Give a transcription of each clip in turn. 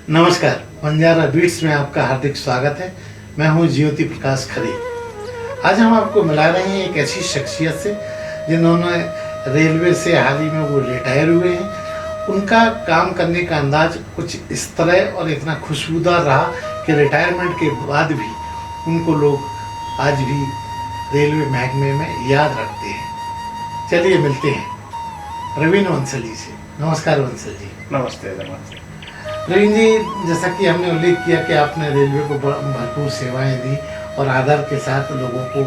नमस्कार, बंजारा बीट्स में आपका हार्दिक स्वागत है। मैं हूं ज्योति प्रकाश खरे। आज हम आपको मिला रहे हैं एक ऐसी शख्सियत से जिन्होंने रेलवे से हाल ही में वो रिटायर हुए हैं। उनका काम करने का अंदाज कुछ इस तरह और इतना खुशबूदार रहा कि रिटायरमेंट के बाद भी उनको लोग आज भी रेलवे महकमे में याद रखते हैं। चलिए मिलते हैं प्रवीण वंसल जी से। नमस्कार वंसल जी। नमस्ते नमस्ते। प्रवीण जी, जैसा कि हमने उल्लेख किया कि आपने रेलवे को भरपूर सेवाएं दी और आदर के साथ लोगों को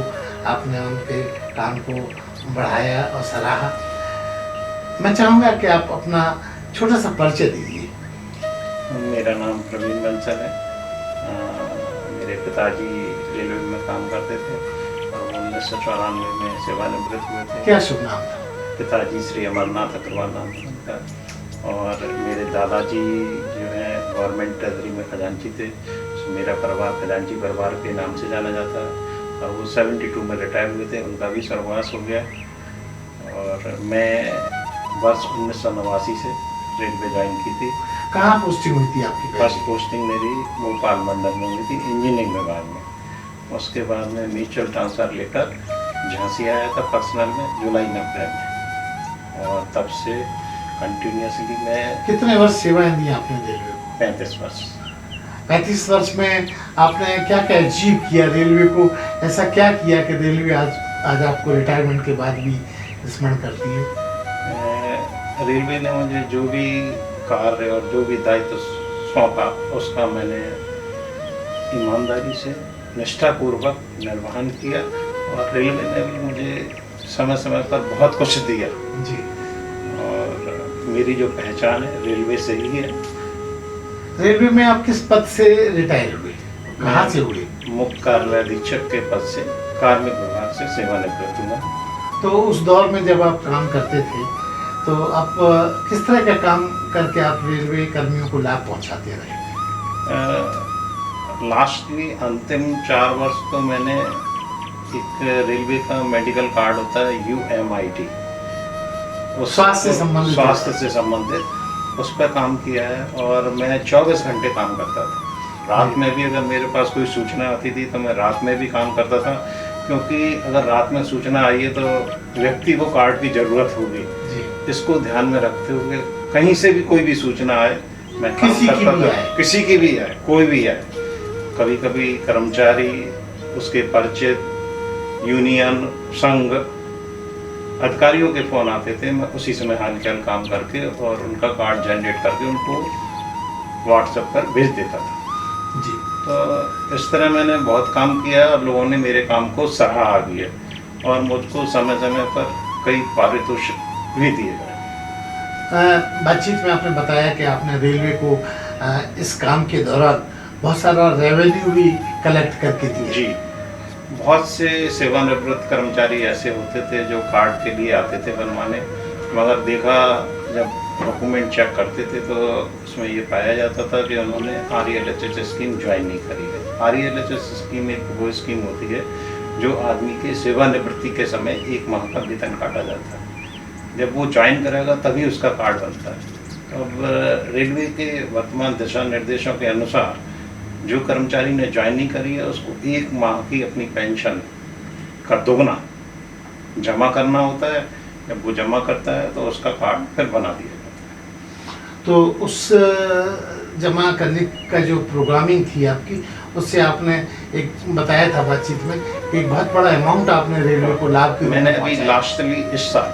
आपने उनके काम को बढ़ाया और सराहा। मैं चाहूँगा कि आप अपना छोटा सा परिचय दीजिए। मेरा नाम प्रवीण बंसल है। मेरे पिताजी रेलवे में काम करते थे और 1994 में सेवानिवृत्त हुए थे। क्या शुभ नाम था? पिताजी श्री अमरनाथ अग्रवाल नाम था उनका। और मेरे दादाजी जो है गवर्नमेंट ट्रेजरी में खजांची थे। मेरा परिवार खजांची परिवार के नाम से जाना जाता है और वो 72 में रिटायर हुए थे। उनका भी स्वर्गवास हो गया और मैं वर्ष 1989 से रेलवे ज्वाइन की थी। कहाँ पोस्टिंग हुई थी आपकी? फर्स्ट पोस्टिंग मेरी भोपाल मंडल में हुई थी, इंजीनियरिंग विभाग में। उसके बाद में म्यूचुअल ट्रांसफ़र लेकर झांसी आया था पर्सनल में जुलाई 90 में। और तब से कंटिन्यूसली मैं कितने वर्ष सेवाएं दी आपने रेलवे को? 35 वर्ष। 35 वर्ष में आपने क्या क्या अचीव किया रेलवे को? ऐसा क्या किया कि रेलवे आज आपको रिटायरमेंट के बाद भी स्मरण करती है? रेलवे ने मुझे जो भी कार्य और जो भी दायित्व सौंपा उसका मैंने ईमानदारी से निष्ठापूर्वक निर्वहन किया और रेलवे ने भी मुझे समय समय पर बहुत कुछ दिया जी। और मेरी जो पहचान है रेलवे से ही है। रेलवे में आप किस पद से रिटायर हुए? कहाँ से हुए? मुख्य कार्यालय अधीक्षक के पद से कार्मिक विभाग से सेवानिवृत्त हुआ। तो उस दौर में जब आप काम करते थे तो आप किस तरह का काम करके आप रेलवे कर्मियों को लाभ पहुंचाते रहे? लास्टली अंतिम 4 वर्ष तो मैंने एक रेलवे का मेडिकल कार्ड होता है UMIT, स्वास्थ्य से संबंधित उस पर काम किया है और मैं 24 घंटे काम करता था। रात में भी अगर मेरे पास कोई सूचना आती थी तो मैं रात में भी काम करता था, क्योंकि अगर रात में सूचना आई है तो व्यक्ति को कार्ड की ज़रूरत होगी। इसको ध्यान में रखते हुए कहीं से भी कोई भी सूचना आए मैं काम करता था। किसी की भी आए, कोई भी आए। कभी कभी कर्मचारी, उसके परिचित, यूनियन, संघ, अधिकारियों के फ़ोन आते थे। मैं उसी समय हाल ख्याल काम करके और उनका कार्ड जनरेट करके उनको व्हाट्सएप पर भेज देता था जी। तो इस तरह मैंने बहुत काम किया और लोगों ने मेरे काम को सराहा भी है और मुझको समय समय पर कई पारितोषिक भी दिए गए। बातचीत में आपने बताया कि आपने रेलवे को इस काम के दौरान बहुत सारा रेवेन्यू भी कलेक्ट करके दिया। जी। बहुत से सेवानिवृत्त कर्मचारी ऐसे होते थे जो कार्ड के लिए आते थे बनवाने, मगर देखा जब डॉक्यूमेंट चेक करते थे तो उसमें ये पाया जाता था कि उन्होंने RELHS स्कीम ज्वाइन नहीं करी है। RELHS स्कीम एक वो स्कीम होती है जो आदमी के सेवानिवृत्ति के समय 1 माह का वेतन काटा जाता है। जब वो ज्वाइन करेगा तभी उसका कार्ड बनता है। अब रेलवे के वर्तमान दिशा निर्देशों के अनुसार जो कर्मचारी ने ज्वाइन नहीं करी है उसको 1 माह की अपनी पेंशन का दोगुना जमा करना होता है। जब वो जमा करता है तो उसका कार्ड फिर बना दिया जाता है। तो उस जमा करने का जो प्रोग्रामिंग थी आपकी, उससे आपने एक बताया था बातचीत में कि एक बहुत बड़ा अमाउंट आपने रेलवे को लाभ के। मैंने अभी लास्टली इस साल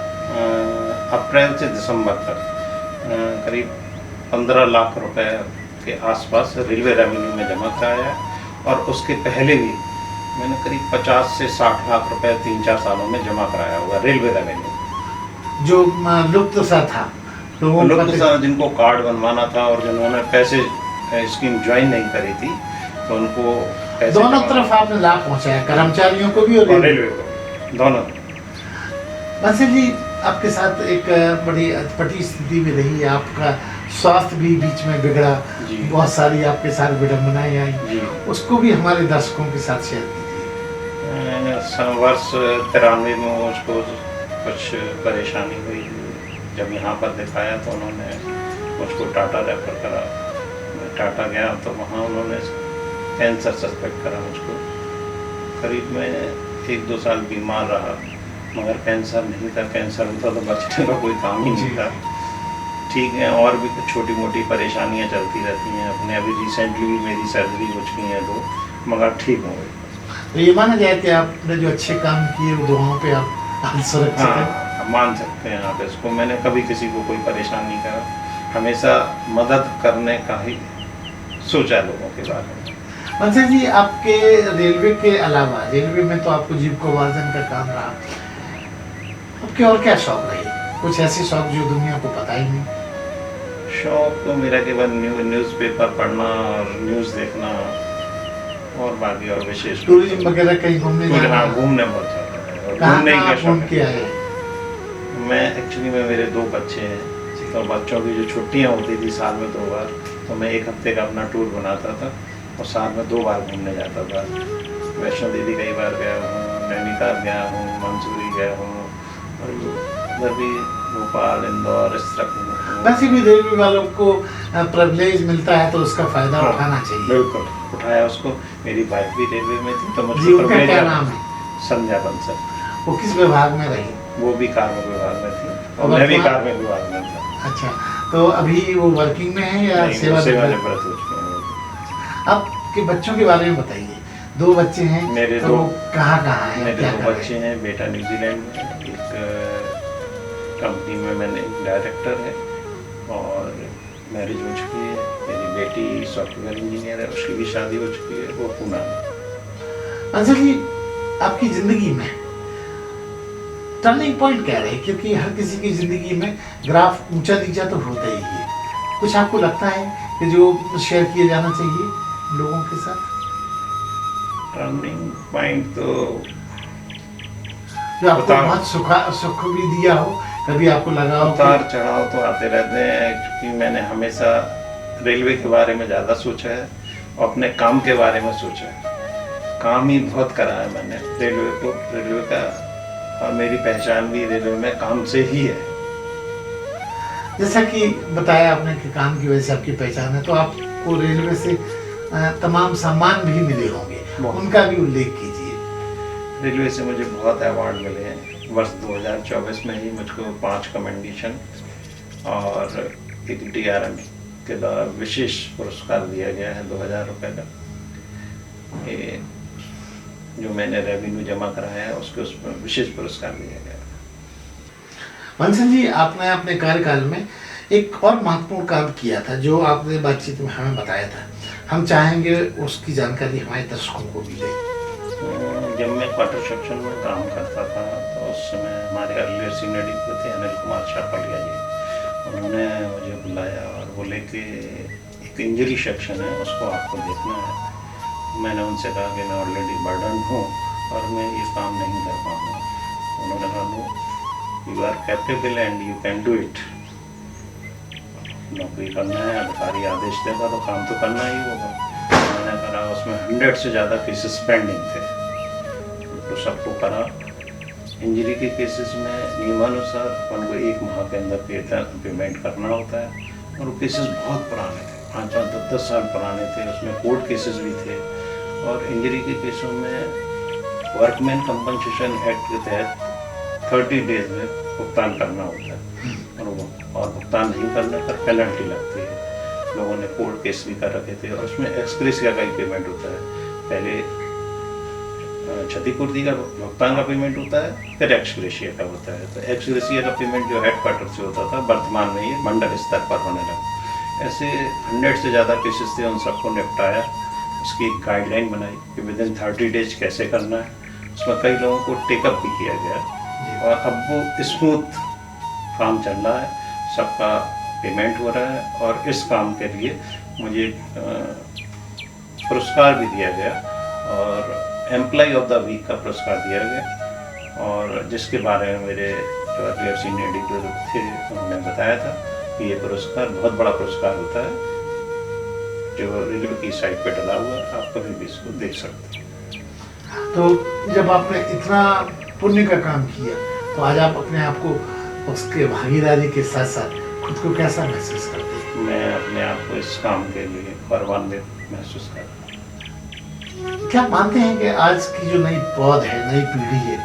अप्रैल से दिसंबर तक करीब 15 लाख रुपए के आसपास रेलवे रेवेन्यू में जमा कराया है और उसके पहले भी मैंने करीब 50 से 60 लाख रुपए 3-4 सालों में जमा कराया होगा रेलवे रेवेन्यू जो लुप्त सा था। तो लुप्त सा जिनको कार्ड बनवाना था और जिन्होंने पैसे स्कीम ज्वाइन नहीं करी थी तो उनको पैसे दोनों तरफ आपने लाभ पहुंचाया, कर्मचारियों को भी और रेलवे को, दोनों। बंसल जी, आपके साथ एक बड़ी अटपटी स्थिति में रही। आपका स्वास्थ्य भी बीच में बिगड़ा, बहुत सारी आपके साथ विडम्बनाएं आई, उसको भी हमारे दर्शकों के साथ शेयर कीजिए। वर्ष 93 में मुझको कुछ परेशानी हुई। जब यहाँ पर दिखाया तो उन्होंने मुझको टाटा रेफर करा। मैं टाटा गया तो वहाँ उन्होंने कैंसर सस्पेक्ट करा मुझको। करीब मैं 1-2 साल बीमार रहा, मगर कैंसर नहीं था। कैंसर होता तो बचने का कोई काम ही नहीं था। ठीक है, और भी कुछ छोटी मोटी परेशानियाँ चलती रहती हैं। अपने अभी रिसेंटली भी मेरी सर्जरी हो चुकी है 2, मगर ठीक हो गई। तो ये माना जाए कि आपने जो अच्छे काम किए वो दुआओं पे आप सुरक्षित हैं। हाँ, मान सकते हैं आप इसको। मैंने कभी किसी को कोई परेशान नहीं करा, हमेशा मदद करने का ही सोचा लोगों के बारे में। बंसल जी, आपके रेलवे के अलावा, रेलवे में तो आपको जीविकोपार्जन का काम रहा, आपके और क्या शौक रहे? कुछ ऐसे शौक जो दुनिया को पता ही नहीं। शौक तो मेरा केवल न्यूज़पेपर पढ़ना और न्यूज़ देखना, और बाकी और विशेष टूरिज्म वगैरह कहीं घूमने जाना? घूमने बहुत जाता है, और कहाँ घूमने कहाँ का आप शौक घूम के है। आए? मैं एक्चुअली में मेरे 2 बच्चे हैं, तो बच्चों की जो छुट्टियां होती थी साल में 2 बार, तो मैं 1 हफ्ते का अपना टूर बनाता था और साल में 2 बार घूमने जाता था। वैष्णो देवी कई बार गया हूँ, नैनीताल गया हूँ, मंसूरी गया हूँ, और उधर भी भोपाल, इंदौर, इस तरह वैसे भी रेलवे वालों को प्रिविलेज मिलता है तो उसका फायदा उठाना चाहिए। बिल्कुल उठाया उसको। मेरी वाइफ भी रेलवे में थी, तो जी, मुझे उनका क्या नाम है? संध्या बंसल। वो किस विभाग में रही? वो भी कार्मिक विभाग में थी और और मैं भी वर्तमान- कार्मिक विभाग में था। अच्छा, तो अभी वो वर्किंग में है या नहीं, सेवा? सेवानिवृत्त हो चुके हैं। आपके बच्चों के बारे में बताइए। 2 बच्चे हैं, मेरे तो 2 कहाँ कहाँ हैं, मेरे क्या 2 कर रहे बच्चे हैं? हैं। बेटा न्यूजीलैंड में है, एक कंपनी में मैंने डायरेक्टर है, और मैरिज हो चुकी है। मेरी बेटी सॉफ्टवेयर इंजीनियर है, उसकी भी शादी हो चुकी है, वो पूना में। अंशल जी, आपकी जिंदगी में टर्निंग पॉइंट क्या रहे? क्योंकि हर किसी की जिंदगी में ग्राफ ऊंचा नीचा तो होता ही है। कुछ आपको लगता है कि जो शेयर किया जाना चाहिए लोगों के साथ? टर्निंग पॉइंट तो जो आपको उतार- बहुत सुख भी दिया हो, कभी आपको लगा हो उतार चढ़ाव तो आते रहते हैं, क्योंकि मैंने हमेशा रेलवे के बारे में ज़्यादा सोचा है और अपने काम के बारे में सोचा है। काम ही बहुत करा है मैंने रेलवे का, और मेरी पहचान भी रेलवे में काम से ही है। जैसा कि बताया आपने कि काम की वजह से आपकी पहचान है, तो आपको रेलवे से तमाम सम्मान भी मिले होंगे, बहुत। उनका भी उल्लेख कीजिए। रेलवे से मुझे बहुत अवार्ड मिले हैं। वर्ष 2024 में ही मुझको 5 कमेंडेशन और एक DRM के द्वारा विशेष पुरस्कार दिया गया है 2000 रुपये का। ये जो मैंने रेवेन्यू जमा कराया है उसके उसमें विशेष पुरस्कार दिया गया है। बंसल जी, आपने अपने कार्यकाल में एक और महत्वपूर्ण काम किया था जो आपने बातचीत में हमें बताया था। हम चाहेंगे उसकी जानकारी हमारे दर्शकों को भी दें। जब मैं क्वार्टर सेक्शन में काम करता था तो उस समय हमारे अर्लियर सीनियर डिप्टी थे अनिल कुमार शापलिया जी। उन्होंने मुझे बुलाया और बोले कि एक इंजरी सेक्शन है, उसको आपको देखना है। मैंने उनसे कहा कि मैं ऑलरेडी बर्डन हूँ और मैं ये काम नहीं कर पाऊँगा। उन्होंने कहा no, you are capable and you can do it. नौकरी करना है, अधिकारी आदेश देगा तो काम तो करना ही होगा। मैंने करा, उसमें 100 से ज़्यादा केसेस पेंडिंग थे, तो सबको करा। इंजरी के केसेस में नियमानुसार उनको 1 माह के अंदर पेमेंट करना होता है, और वो केसेस बहुत पुराने थे, 5-5, 10-10 साल पुराने थे। उसमें कोर्ट केसेस भी थे, और इंजरी के केसों में वर्कमैन कंपनसेशन एक्ट के तहत 30 डेज में भुगतान करना होता है, और भुगतान नहीं करने पर पेनल्टी लगती है। लोगों ने कोर्ट केस भी कर रखे थे, और उसमें एक्सग्रेशिया का ही पेमेंट होता है। पहले क्षतिपूर्ति का भुगतान का पेमेंट होता है, फिर एक्सग्रेशिया का होता है। तो एक्सग्रेशिया का पेमेंट जो हेडक्वार्टर से होता था, वर्तमान में ये मंडल स्तर पर होने लगा। ऐसे 100 से ज़्यादा केसेस थे, उन सबको निपटाया। उसकी एक गाइडलाइन बनाई कि विदिन 30 डेज कैसे करना है। उसमें कई लोगों को टेकअप भी किया गया, और अब वो स्मूथ काम चल रहा है, सबका पेमेंट हो रहा है। और इस काम के लिए मुझे पुरस्कार भी दिया गया, और एम्प्लॉय ऑफ द वीक का पुरस्कार दिया गया। और जिसके बारे में मेरे जो अर्लियर सीनियर एडिटर थे उन्होंने बताया था कि ये पुरस्कार बहुत बड़ा पुरस्कार होता है, जो रेलवे की साइट पे डला हुआ है, आप कभी भी इसको देख सकते हैं। तो जब आपने इतना पुण्य का काम किया, तो आज आप अपने आप को उसके भागीदारी के साथ साथ खुद को कैसा महसूस करते हैं? मैं अपने आप को तो इस काम के लिए गौरवान्वित महसूस कर रहा हूँ। क्या आप मानते हैं कि आज की जो नई पौध है, नई पीढ़ी है,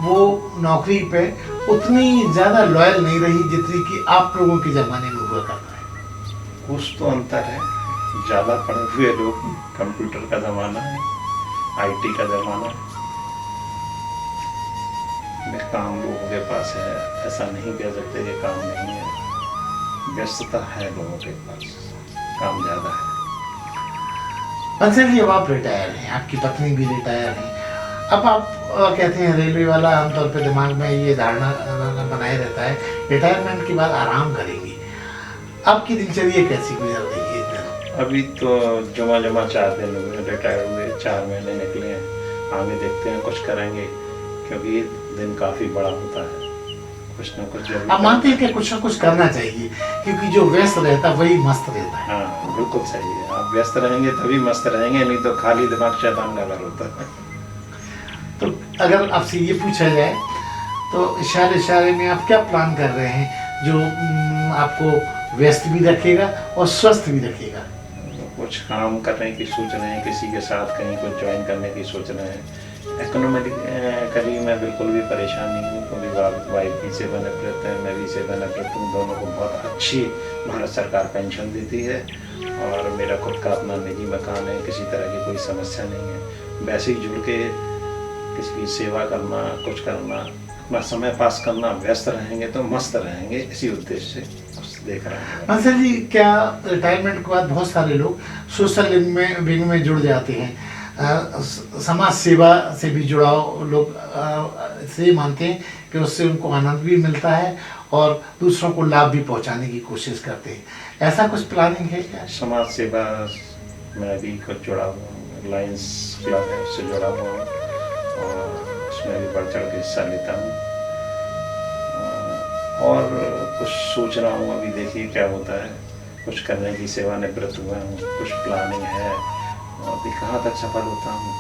वो नौकरी पे उतनी ज़्यादा लॉयल नहीं रही जितनी कि आप लोगों के ज़माने में हुआ करता है? कुछ तो अंतर है, ज़्यादा पढ़े हुए लोग, कंप्यूटर का ज़माना है, आईटी का ज़माना है, काम लोगों के पास है, ऐसा नहीं कह सकते कि काम नहीं है, व्यस्तता है लोगों के पास, काम ज़्यादा है। बंसल जी, अब आप रिटायर हैं, आपकी पत्नी भी रिटायर हैं, अब आप कहते हैं रेलवे वाला आमतौर पे दिमाग में ये धारणा बनाए रहता है रिटायरमेंट के बाद आराम करेंगे। आपकी दिनचर्या कैसी गुजर रही है इस दिनों? अभी तो जुमा 4 दिन हुए रिटायर हुए, 4 महीने निकले हैं, आगे देखते हैं कुछ करेंगे, क्योंकि दिन काफ़ी बड़ा होता है, कुछ ना कुछ जरूर। आप मानते हैं कि कुछ ना कुछ करना चाहिए, क्योंकि जो व्यस्त रहता है वही मस्त रहता है। हाँ बिल्कुल सही है, आप व्यस्त रहेंगे तभी मस्त रहेंगे, नहीं तो खाली दिमाग शैतान का घर होता है। तो अगर आपसे ये पूछा जाए तो इशारे में आप क्या प्लान कर रहे हैं जो आपको व्यस्त भी रखेगा और स्वस्थ भी रखेगा? कुछ काम करने की सोच रहे हैं, किसी के साथ कहीं कुछ ज्वाइन करने की सोच रहे हैं। इकोनॉमिकली मैं बिल्कुल भी परेशान नहीं हूँ, क्योंकि वाइफ भी सेवानिवृत्त है, मैं भी सेवानिवृत्त हूँ, दोनों को बहुत अच्छी भारत सरकार पेंशन देती है और मेरा खुद का अपना निजी मकान है, किसी तरह की कोई समस्या नहीं है। वैसे ही जुड़ के किसी की सेवा करना, कुछ करना, अपना समय पास करना, व्यस्त रहेंगे तो मस्त रहेंगे, इसी उद्देश्य से देख रहे हैं। बंसल जी, क्या रिटायरमेंट के बाद बहुत सारे लोग सोशल विंग में जुड़ जाते हैं, समाज सेवा से भी जुड़ाव लोग से मानते हैं कि उससे उनको आनंद भी मिलता है और दूसरों को लाभ भी पहुंचाने की कोशिश करते हैं, ऐसा कुछ प्लानिंग है क्या? समाज सेवा में भी कुछ जुड़ा हुआ हूँ, लायंस क्लब है उससे जुड़ा हुआ हूँ और उसमें भी बढ़ चढ़ के हिस्सा लेता हूँ और कुछ सोच रहा हूँ, अभी देखिए क्या होता है, कुछ करने की सेवानिवृत्त हुआ हूँ, कुछ प्लानिंग है, अभी कहाँ तक सफल होता हूँ।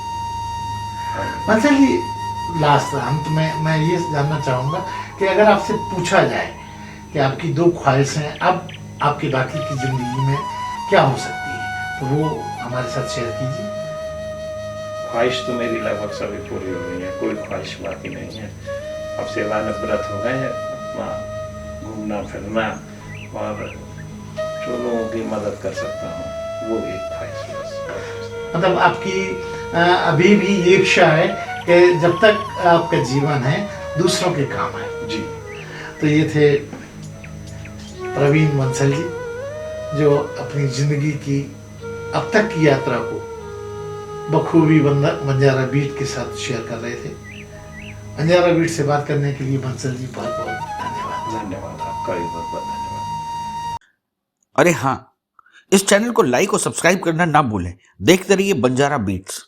बंसल जी, लास्ट अंत में मैं ये जानना चाहूँगा कि अगर आपसे पूछा जाए कि आपकी 2 ख्वाहिशें अब आपकी बाकी की ज़िंदगी में क्या हो सकती है, तो वो हमारे साथ शेयर कीजिए। ख्वाहिश तो मेरी लगभग सभी पूरी हो गई है, कोई ख्वाहिश बाकी नहीं है। अब सेवानिवृत्त हो गए हैं, अपना घूमना फिरना और जो लोगों की मदद कर सकता हूँ वो एक ख्वाहिश बस। मतलब आपकी अभी भी ये इच्छा है कि जब तक आपका जीवन है दूसरों के काम है। जी। तो ये थे प्रवीण बंसल जी, जो अपनी ज़िंदगी की अब तक की यात्रा को बखूबी बंजारा बीट के साथ शेयर कर रहे थे। बंजारा बीट से बात करने के लिए बंसल जी बहुत बहुत धन्यवाद। धन्यवाद, आपका भी बहुत बहुत धन्यवाद। अरे हाँ, इस चैनल को लाइक और सब्सक्राइब करना ना भूलें। देखते रहिए बंजारा बीट्स।